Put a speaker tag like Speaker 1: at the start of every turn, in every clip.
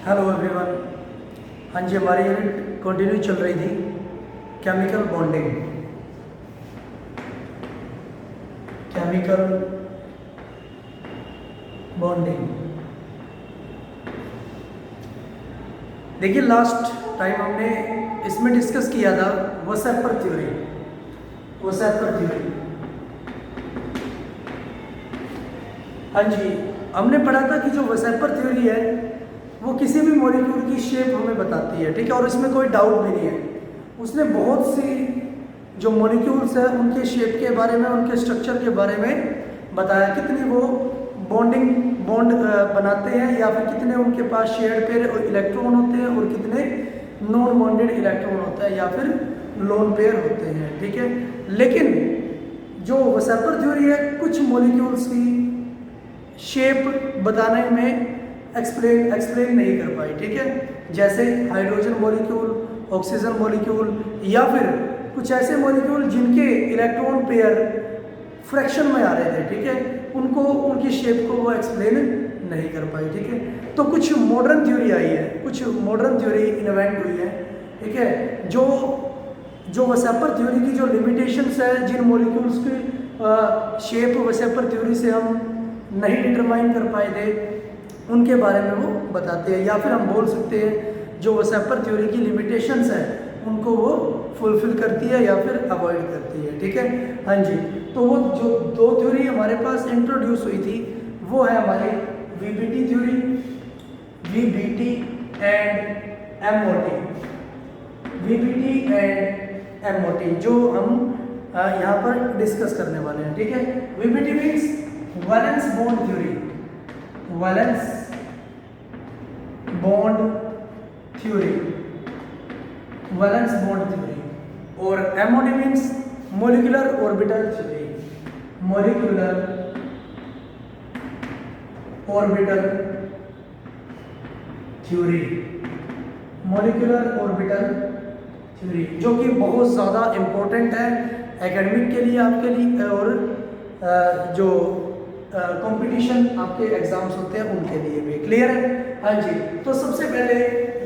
Speaker 1: Hello everyone. हाँ जी, हमारी unit continue चल रही थी केमिकल बॉन्डिंग। केमिकल बॉन्डिंग देखिए, लास्ट टाइम हमने इसमें डिस्कस किया था वसेपर थ्योरी। वसेपर थ्योरी, हाँ जी, हमने पढ़ा था कि जो वसेपर थ्योरी है वो किसी भी मॉलिक्यूल की शेप हमें बताती है, ठीक है, और इसमें कोई डाउट भी नहीं है। उसने बहुत सी जो मॉलिक्यूल्स है उनके शेप के बारे में, उनके स्ट्रक्चर के बारे में बताया, कितनी वो बॉन्ड बनाते हैं या फिर कितने उनके पास शेयर्ड पेयर इलेक्ट्रॉन होते हैं और कितने नॉन बॉन्डेड इलेक्ट्रॉन होता है या फिर लोन पेयर होते हैं, ठीक है। लेकिन जो वसेपर थ्योरी है कुछ मॉलिक्यूल्स की शेप बताने में एक्सप्लेन नहीं कर पाई, ठीक है। जैसे हाइड्रोजन मॉलिक्यूल, ऑक्सीजन मॉलिक्यूल या फिर कुछ ऐसे मॉलिक्यूल जिनके इलेक्ट्रॉन पेयर फ्रैक्शन में आ रहे थे, ठीक है, उनको उनकी शेप को वो एक्सप्लेन नहीं कर पाई, ठीक है। तो कुछ मॉडर्न थ्योरी आई है, कुछ मॉडर्न थ्योरी इन्वेंट हुई है, ठीक है, जो वसेपर थ्योरी की जो लिमिटेशंस है, जिन मॉलिक्यूल्स की शेप वसेपर थ्योरी से हम नहीं डिटरमाइन कर पाए थे, उनके बारे में वो बताते हैं। या फिर हम बोल सकते हैं जो वसेपर थ्योरी की लिमिटेशंस है उनको वो फुलफिल करती है या फिर अवॉइड करती है, ठीक है। हाँ जी, तो वो जो दो थ्योरी हमारे पास इंट्रोड्यूस हुई थी वो है हमारी VBT theory, VBT and MOT, VBT and MOT, जो हम यहाँ पर डिस्कस करने वाले हैं, ठीक है। VBT means valence bond theory, valence bond theory, valence bond theory. और MOT means molecular orbital theory, molecular orbital theory, molecular orbital theory, जो कि बहुत ज़्यादा इम्पोर्टेंट है एकेडमिक के लिए, आपके लिए, और जो कंपटीशन आपके एग्जाम्स होते हैं उनके लिए भी। क्लियर है? हाँ जी, तो सबसे पहले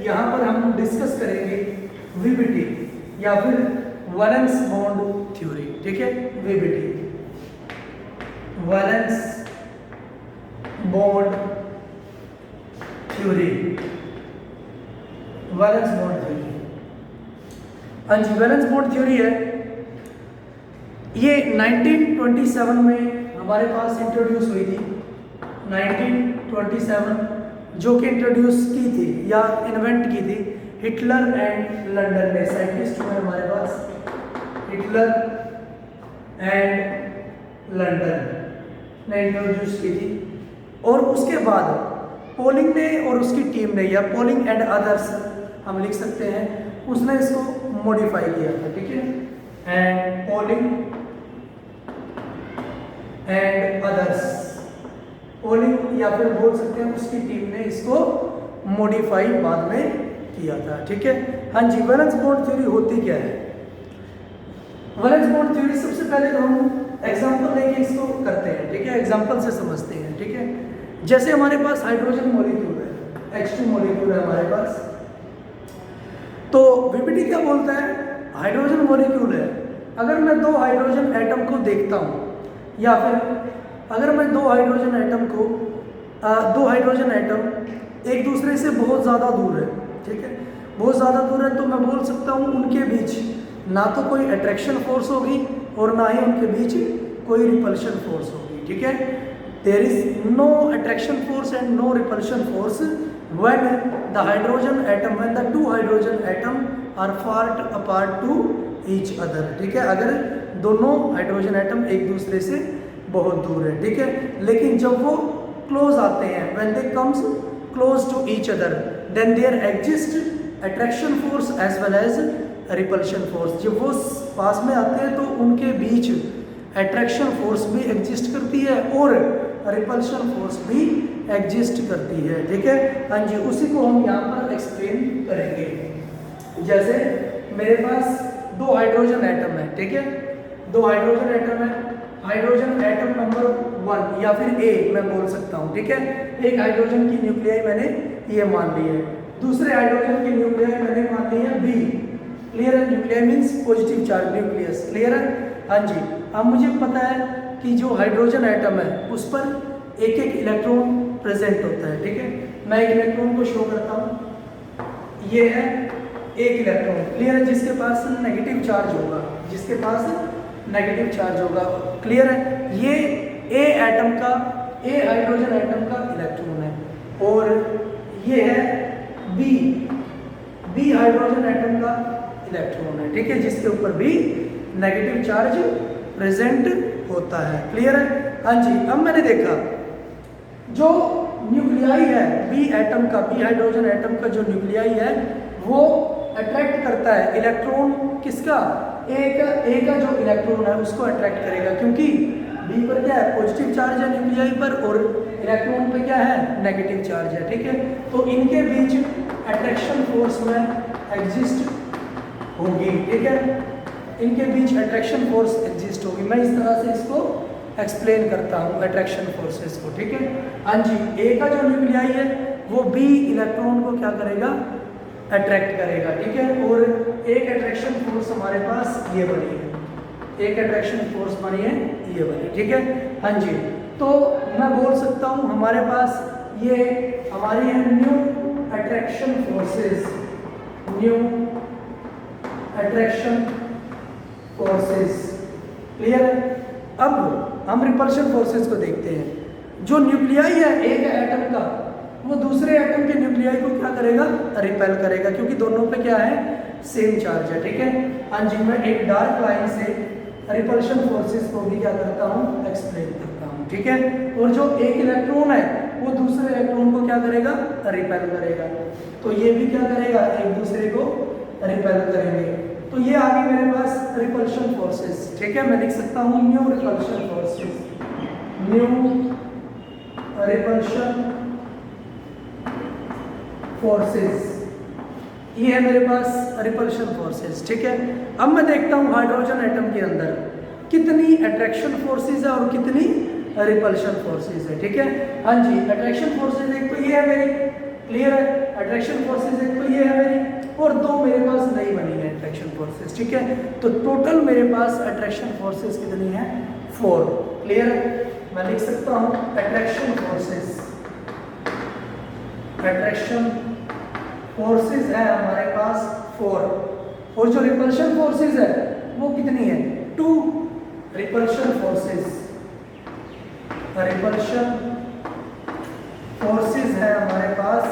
Speaker 1: यहाँ पर हम डिस्कस करेंगे वीबीटी या फिर वैलेंस बॉन्ड थ्योरी, ठीक है। VBT, valence bond theory, valence bond theory. हाँ जी, वैलेंस बॉन्ड थ्योरी है, ये 1927 में हमारे पास इंट्रोड्यूस हुई थी। 1927 जो कि इंट्रोड्यूस की थी या इन्वेंट की थी हिटलर एंड लंडन ने, साइंटिस्ट हुए हमारे पास, हिटलर एंड लंडन ने इंट्रोड्यूस की थी। और उसके बाद पोलिंग ने और उसकी टीम ने, या पोलिंग एंड अदर्स हम लिख सकते हैं, उसने इसको मॉडिफाई किया था, ठीक है। And polling and others, polling या फिर बोल सकते हैं उसकी टीम ने इसको मॉडिफाई बाद में किया था, ठीक है। हाँ जी, वैलेंस बॉन्ड थ्योरी होती क्या है? वैलेंस बॉन्ड थ्योरी सबसे पहले तो हम एग्जांपल लेके इसको करते हैं, ठीक है, एग्जांपल से समझते हैं, ठीक है। जैसे हमारे पास हाइड्रोजन मॉलिक्यूल है, H2 मॉलिक्यूल है हमारे पास, तो वीबीटी क्या बोलता है? हाइड्रोजन मॉलिक्यूल है, अगर मैं दो हाइड्रोजन एटम को देखता हूँ, या फिर अगर मैं दो हाइड्रोजन एटम एक दूसरे से बहुत ज़्यादा दूर है, ठीक है, बहुत ज़्यादा दूर है, तो मैं बोल सकता हूँ उनके बीच ना तो कोई अट्रैक्शन फोर्स होगी और ना ही उनके बीच कोई रिपल्शन फोर्स होगी, ठीक है। There is no attraction force and no repulsion force when the hydrogen atom, when the two hydrogen atom are far apart to each other, ठीक है, अगर दोनों हाइड्रोजन एटम एक दूसरे से बहुत दूर है, ठीक है। लेकिन जब वो क्लोज आते हैं, when they comes close to each other, then there exists attraction force as well as repulsion force। जब वो पास में आते हैं तो उनके बीच अट्रैक्शन फोर्स भी एग्जिस्ट करती है और रिपल्शन फोर्स भी एग्जिस्ट करती है, ठीक है। हाँ जी, उसी को हम यहाँ पर एक्सप्लेन करेंगे। जैसे मेरे पास दो हाइड्रोजन एटम है, ठीक है, दो हाइड्रोजन एटम है, हाइड्रोजन एटम नंबर 1 या फिर ए मैं बोल सकता हूँ, ठीक है। एक हाइड्रोजन की न्यूक्लियाई मैंने ये मान लिए। दूसरे हाइड्रोजन के न्यूक्लियाई मैंने मान लिए हैं बी। क्लियर है? Nuclei means positive charge nucleus. Clear है? हाँ जी। अब मुझे पता है कि जो हाइड्रोजन एटम है उस पर एक एक इलेक्ट्रॉन प्रेजेंट होता है। ठीक है, मैं एक इलेक्ट्रॉन को शो करता हूँ। ये है एक इलेक्ट्रॉन। क्लियर है? जिसके पास नेगेटिव चार्ज होगा, जिसके पास नेगेटिव चार्ज होगा। क्लियर है? ये ए एटम का, ए हाइड्रोजन एटम का इलेक्ट्रॉन है, और ये है बी, बी हाइड्रोजन एटम का इलेक्ट्रॉन है। ठीक है, जिसके ऊपर भी नेगेटिव चार्ज प्रेजेंट होता है। क्लियर है? हाँ जी। अब मैंने देखा जो न्यूक्लियाई है बी एटम का, बी हाइड्रोजन एटम का जो न्यूक्लियाई है वो अट्रैक्ट करता है इलेक्ट्रॉन किसका, ए का जो इलेक्ट्रॉन है उसको अट्रैक्ट करेगा, क्योंकि बी पर क्या है, पॉजिटिव चार्ज है न्यूक्लियाई पर, और इलेक्ट्रॉन पर क्या है, नेगेटिव चार्ज है। ठीक है, तो इनके बीच अट्रैक्शन फोर्स में एग्जिस्ट होगी। ठीक है, इनके बीच अट्रैक्शन फोर्स एग्जिस्ट होगी। मैं इस तरह से इसको एक्सप्लेन करता हूँ अट्रैक्शन फोर्सेस को। ठीक है, हाँ जी। ए का जो न्यूक्लियाई है वो बी इलेक्ट्रॉन को क्या करेगा, अट्रैक्ट करेगा। ठीक है, और एक अट्रैक्शन फोर्स हमारे पास ये बनी है, एक अट्रैक्शन फोर्स बनी है ये बनी। ठीक है, हाँ जी। तो मैं बोल सकता हूँ हमारे पास ये हमारी है new attraction forces, new attraction forces. Clear है? अब हम रिपल्शन फोर्सेस को देखते हैं। जो न्यूक्लियाई है एक एटम का, वो दूसरे एटम के न्यूक्लियाई को क्या करेगा, रिपेल करेगा, क्योंकि दोनों पे क्या है, सेम चार्ज है। ठीक है, हाँ जी। मैं एक डार्क लाइन से रिपल्शन फोर्सेस को भी क्या करता हूँ, एक्सप्लेन करता हूँ। ठीक है, और जो एक इलेक्ट्रॉन है वो दूसरे इलेक्ट्रॉन को क्या करेगा, रिपेल करेगा। तो ये भी क्या करेगा, एक दूसरे को रिपेल करेंगे। तो ये आ गई मेरे पास रिपल्शन फोर्सेस। ठीक है, मैं लिख सकता हूँ new repulsion forces, new repulsion forces. ये है मेरे पास रिपल्शन फोर्सेस। ठीक है, अब मैं देखता हूँ हाइड्रोजन एटम के अंदर कितनी अट्रैक्शन फोर्सेस है और कितनी रिपल्शन फोर्सेस है। ठीक है, हाँ जी। अट्रैक्शन फोर्सेस एक तो ये है मेरी, क्लियर है, अट्रैक्शन फोर्सेस एक तो ये है मेरी, और दो मेरे पास नई बनी है अट्रैक्शन फोर्सेस। ठीक है, तो टोटल मेरे पास अट्रैक्शन फोर्सेस कितनी है, 4। क्लियर है? मैं लिख सकता हूँ अट्रैक्शन फोर्सेस, अट्रैक्शन फोर्सेस है हमारे पास 4, और जो रिपल्शन फोर्सेस है वो कितनी है, 2 रिपल्शन फोर्सेस, रिपल्शन फोर्सेस है हमारे पास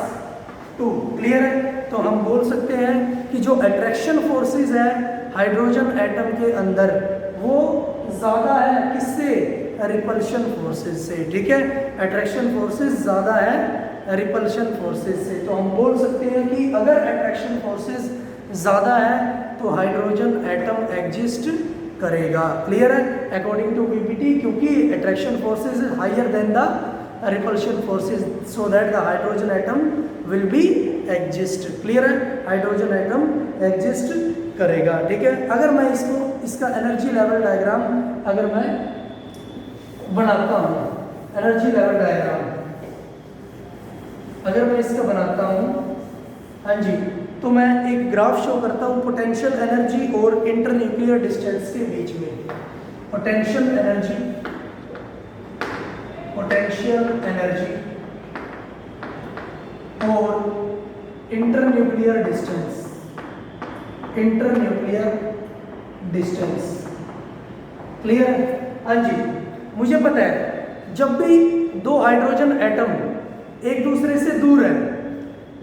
Speaker 1: 2। क्लियर है? तो हम बोल सकते हैं कि जो अट्रैक्शन फोर्सेस है हाइड्रोजन एटम के अंदर वो ज़्यादा है किससे, रिपल्शन फोर्सेस से। ठीक है, अट्रैक्शन फोर्सेस ज़्यादा है रिपल्शन फोर्सेस से। तो हम बोल सकते हैं कि अगर अट्रैक्शन फोर्सेस ज़्यादा है तो हाइड्रोजन एटम एग्जिस्ट करेगा। क्लियर है? अकॉर्डिंग टू पीपीटी, क्योंकि attraction forces is higher than the repulsion forces, so that the hydrogen atom will be exist. Clear है? हाइड्रोजन एटम एग्जिस्ट करेगा। ठीक है, अगर मैं इसका एनर्जी लेवल डायग्राम अगर मैं बनाता हूँ, एनर्जी लेवल डायग्राम अगर मैं इसका बनाता हूँ, हाँ जी, तो मैं एक ग्राफ शो करता हूँ पोटेंशियल एनर्जी और इंटरन्यूक्लियर डिस्टेंस के बीच में। पोटेंशियल एनर्जी, पोटेंशियल एनर्जी और internuclear distance, internuclear distance. Clear? हाँ जी। मुझे पता है जब भी दो हाइड्रोजन एटम एक दूसरे से दूर है,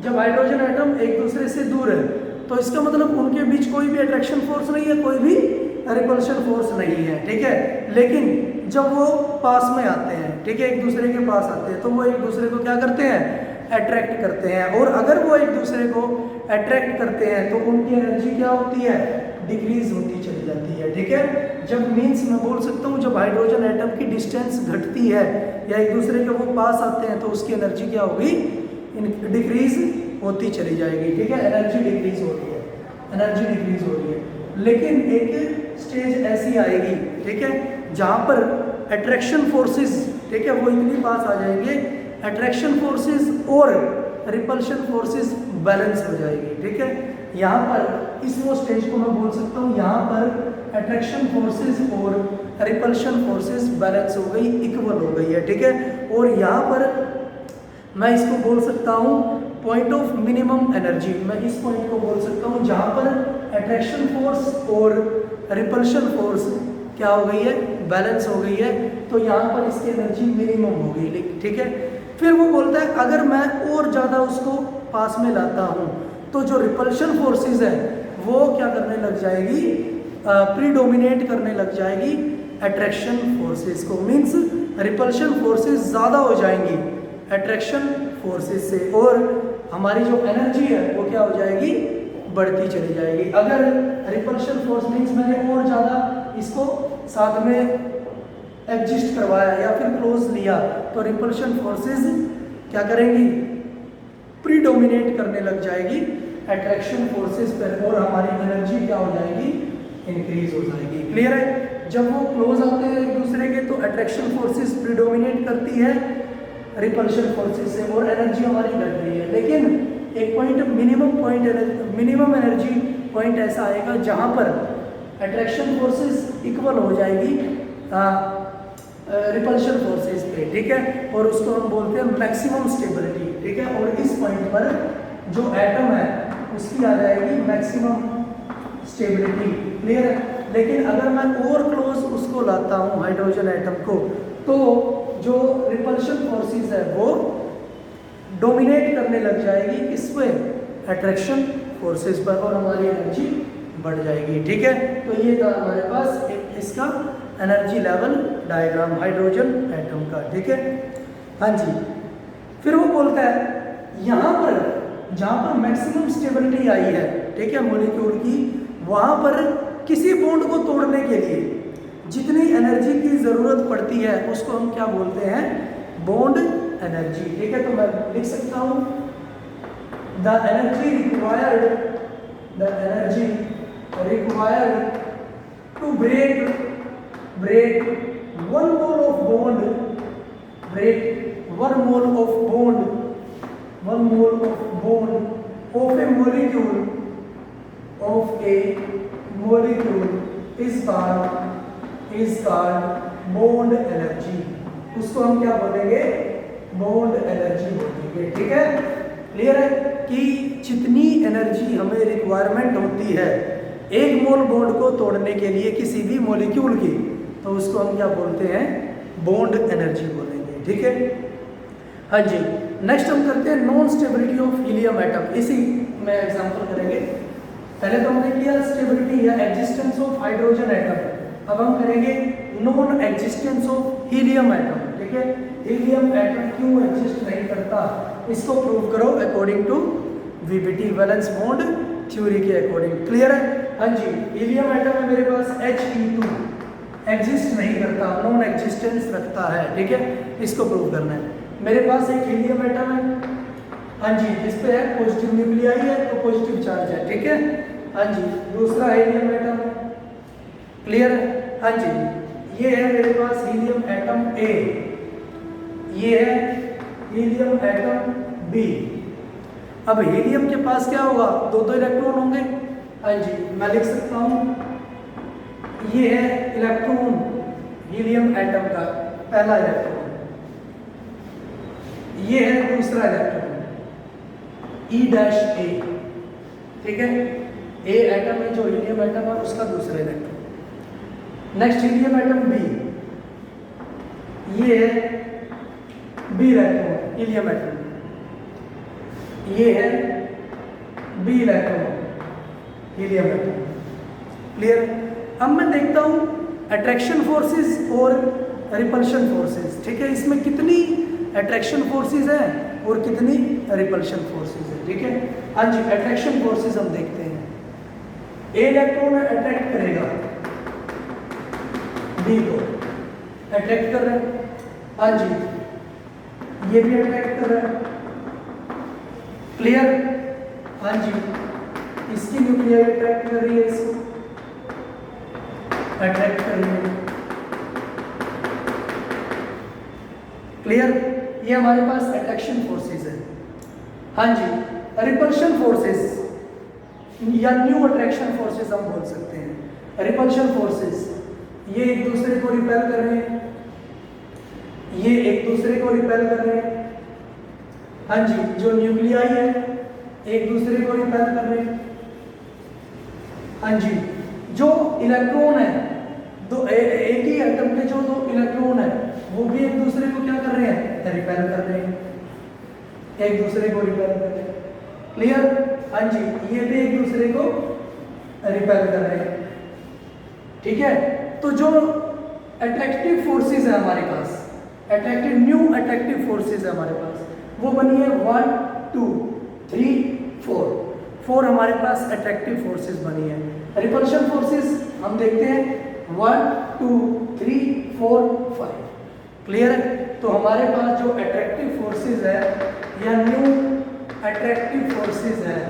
Speaker 1: जब हाइड्रोजन एटम एक दूसरे से दूर है तो इसका मतलब उनके बीच कोई भी अट्रैक्शन फोर्स नहीं है, कोई भी रिपल्शन फोर्स नहीं है। ठीक है, लेकिन जब वो पास में आते हैं, ठीक है, एक दूसरे के पास आते हैं तो वो एक दूसरे को क्या करते हैं, अट्रैक्ट करते हैं। और अगर वो एक दूसरे को अट्रैक्ट करते हैं तो उनकी एनर्जी क्या होती है, डिक्रीज होती चली जाती है। ठीक है, जब मीन्स मैं बोल सकता हूँ जब हाइड्रोजन एटम की डिस्टेंस घटती है या एक दूसरे के वो पास आते हैं तो उसकी एनर्जी क्या होगी, डिक्रीज होती चली जाएगी। ठीक है, एनर्जी डिक्रीज हो रही है, एनर्जी डिक्रीज हो रही है। लेकिन एक स्टेज ऐसी आएगी, ठीक है, जहाँ पर अट्रैक्शन फोर्सेस, ठीक है, वो इतनी पास आ जाएंगे, अट्रैक्शन फोर्सेस और रिपल्शन फोर्सेस बैलेंस हो जाएगी, ठीक है। यहाँ पर इस वो स्टेज को मैं बोल सकता हूँ, यहाँ पर अट्रैक्शन फोर्सेस और रिपल्शन फोर्सेस बैलेंस हो गई, इक्वल हो गई है, ठीक है। और यहाँ पर मैं इसको बोल सकता हूँ पॉइंट ऑफ मिनिमम एनर्जी, मैं इस पॉइंट को बोल सकता हूँ जहाँ पर अट्रैक्शन फोर्स और रिपल्शन फोर्स क्या हो गई है, बैलेंस हो गई है। तो यहाँ पर इसकी एनर्जी मिनिमम हो गई, ठीक है। फिर वो बोलता है अगर मैं और ज़्यादा उसको पास में लाता हूँ तो जो रिपल्शन फोर्सेस है वो क्या करने लग जाएगी, प्रीडोमिनेट करने लग जाएगी अट्रैक्शन फोर्सेस को, मीन्स रिपल्शन फोर्सेस ज़्यादा हो जाएंगी अट्रैक्शन फोर्सेस से, और हमारी जो एनर्जी है वो क्या हो जाएगी, बढ़ती चली जाएगी। अगर रिपल्शन फोर्स मीन्स मैंने और ज़्यादा इसको साथ में एडजस्ट करवाया या फिर क्लोज लिया तो रिपल्शन फोर्सेस क्या करेंगी, प्रीडोमिनेट करने लग जाएगी अट्रैक्शन फोर्सेस पर, और हमारी एनर्जी क्या हो जाएगी, इंक्रीज हो जाएगी। क्लियर है। जब वो क्लोज आते हैं एक दूसरे के तो अट्रैक्शन फोर्सेस प्रीडोमिनेट करती है रिपल्शन फोर्सेस से और एनर्जी हमारी घट रही है। लेकिन एक पॉइंट मिनिमम एनर्जी पॉइंट ऐसा आएगा जहाँ पर अट्रैक्शन फोर्सेस इक्वल हो जाएगी रिपल्शन फोर्सेस पे, ठीक है। और उसको हम बोलते हैं मैक्सिमम स्टेबिलिटी, ठीक है। और इस पॉइंट पर जो एटम है उसकी आ जाएगी मैक्सिमम स्टेबिलिटी, क्लियर है। लेकिन अगर मैं और क्लोज उसको लाता हूँ हाइड्रोजन एटम को तो जो रिपल्शन फोर्सेस है वो डोमिनेट करने लग जाएगी किस पे, अट्रैक्शन फोर्सेस पर, और हमारी एनर्जी बढ़ जाएगी, ठीक है। तो ये था हमारे पास एक इसका energy level diagram hydrogen atom का, ठीक है। हाँ जी। फिर वो बोलता है यहाँ पर जहाँ पर मैक्सिमम स्टेबिलिटी आई है, ठीक है, मॉलिक्यूल की, वहाँ पर किसी बॉन्ड को तोड़ने के लिए जितनी एनर्जी की ज़रूरत पड़ती है उसको हम क्या बोलते हैं, बॉन्ड एनर्जी, ठीक है। तो मैं लिख सकता हूँ the energy required to break one mole of bond of a molecule is called bond energy। उसको हम क्या बोलेंगे, बॉन्ड एनर्जी बोलेंगे, ठीक है। क्लियर है कि जितनी एनर्जी हमें रिक्वायरमेंट होती है एक मोल बॉन्ड को तोड़ने के लिए किसी भी मॉलिक्यूल की, तो उसको हम क्या बोलते हैं, बॉन्ड एनर्जी बोलेंगे, ठीक है। हाँ जी। नेक्स्ट हम करते हैं non stability of helium atom, इसी में एग्जांपल करेंगे। पहले तो हमने किया स्टेबिलिटी या एग्जिस्टेंस ऑफ हाइड्रोजन एटम, अब हम करेंगे non existence of helium atom, ठीक है। हीलियम एटम क्यों एग्जिस्ट नहीं करता, इसको प्रूव करो according to VBT, valence bond theory के अकॉर्डिंग, क्लियर है। हाँ जी। हीलियम एटम है मेरे पास He2, एग्जिस्ट नहीं करता, नॉन एग्जिस्टेंस रखता है, ठीक है। इसको प्रूव करना है। मेरे पास एक हीलियम एटम है, हाँ जी, जिस पे है पॉजिटिव न्यूक्लियाई है तो पॉजिटिव चार्ज है, ठीक है। हाँ जी। दूसरा हीलियम एटम है, क्लियर है। हाँ जी। ये है मेरे पास हीलियम एटम A, ये है हीलियम एटम B। अब हीलियम के पास क्या होगा, दो इलेक्ट्रॉन होंगे। हाँ जी। मैं लिख सकता हूँ ये है इलेक्ट्रॉन हीलियम एटम का पहला इलेक्ट्रॉन, ये है दूसरा इलेक्ट्रॉन E-A, ठीक है। A एटम है जो हीलियम एटम है उसका दूसरा electron. Next helium atom B, ये है B इलेक्ट्रॉन हीलियम एटम, ये है B electron helium atom, clear. अब मैं देखता हूँ अट्रैक्शन फोर्सेस और रिपल्शन फोर्सेस, ठीक है। इसमें कितनी अट्रैक्शन फोर्सेस हैं और कितनी रिपल्शन फोर्सेस हैं, ठीक है। हाँ जी। अट्रैक्शन फोर्सेस हम देखते हैं, ए इलेक्ट्रॉन अट्रैक्ट करेगा बी को, अट्रैक्ट कर रहा है, हाँ जी। ये भी अट्रैक्ट कर रहा है, क्लियर। हाँ जी। इसकी न्यूक्लियर अट्रैक्ट कर रही है, इसको अट्रैक्ट कर रही है, क्लियर। ये हमारे पास अट्रैक्शन फोर्सेस है। हाँ जी, रिपल्शन फोर्सेस या न्यू अट्रैक्शन फोर्सेस हम बोल सकते हैं। रिपल्शन फोर्सेस, ये एक दूसरे को रिपेल कर रहे हैं, ये एक दूसरे को रिपेल कर रहे हैं। हाँ जी, जो न्यूक्लियाई है एक दूसरे को रिपेल कर रहे हैं। हाँ जी, जो इलेक्ट्रॉन है, एक ही एटम के जो दो इलेक्ट्रॉन है वो भी एक दूसरे को क्या कर रहे हैं, रिपेल कर रहे हैं, एक दूसरे को रिपेल कर रहे हैं। क्लियर? हाँ जी, ये भी एक दूसरे को रिपेल कर रहे हैं। ठीक है, तो जो अट्रैक्टिव फोर्सेस है हमारे पास, अट्रैक्टिव न्यू अट्रैक्टिव फोर्सेस है हमारे पास, वो बनी है 1 2 3 4 हमारे पास अट्रैक्टिव फोर्सेस बनी है। रिपल्शन फोर्सेस हम देखते हैं 1 2 3 4 5। क्लियर है? तो हमारे पास जो अट्रैक्टिव फोर्सेस है या न्यू अट्रैक्टिव फोर्सेस है,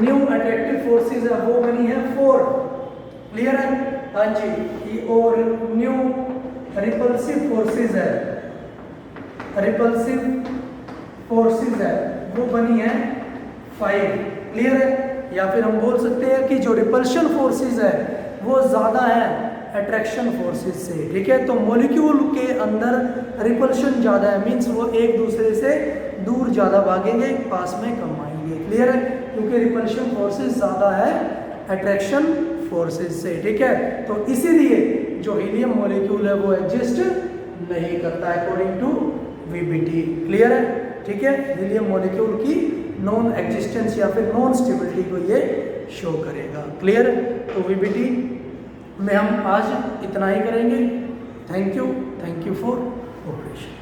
Speaker 1: न्यू अट्रैक्टिव फोर्सेस है वो बनी है 4। क्लियर है? हाँ जी, और न्यू रिपल्सिव फोर्सेस है, रिपल्सिव फोर्सेस है वो बनी है 5। क्लियर है? या फिर हम बोल सकते हैं कि जो रिपल्शन फोर्सेस है वो ज़्यादा है अट्रैक्शन फोर्सेस से। ठीक है, तो मॉलिक्यूल के अंदर रिपल्शन ज़्यादा है, मीन्स वो एक दूसरे से दूर ज़्यादा भागेंगे, पास में कम आएंगे। क्लियर है? क्योंकि रिपल्शन फोर्सेस ज़्यादा है अट्रैक्शन फोर्सेस से। ठीक है, तो इसीलिए जो हीलियम मॉलिक्यूल है वो एग्जिस्ट नहीं करता अकॉर्डिंग टू वीबीटी। क्लियर है? ठीक है, हीलियम मॉलिक्यूल की नॉन एग्जिस्टेंस या फिर नॉन स्टेबिलिटी को ये शो करेगा। क्लियर? तो वीबीटी में हम आज इतना ही करेंगे। Thank you for cooperation.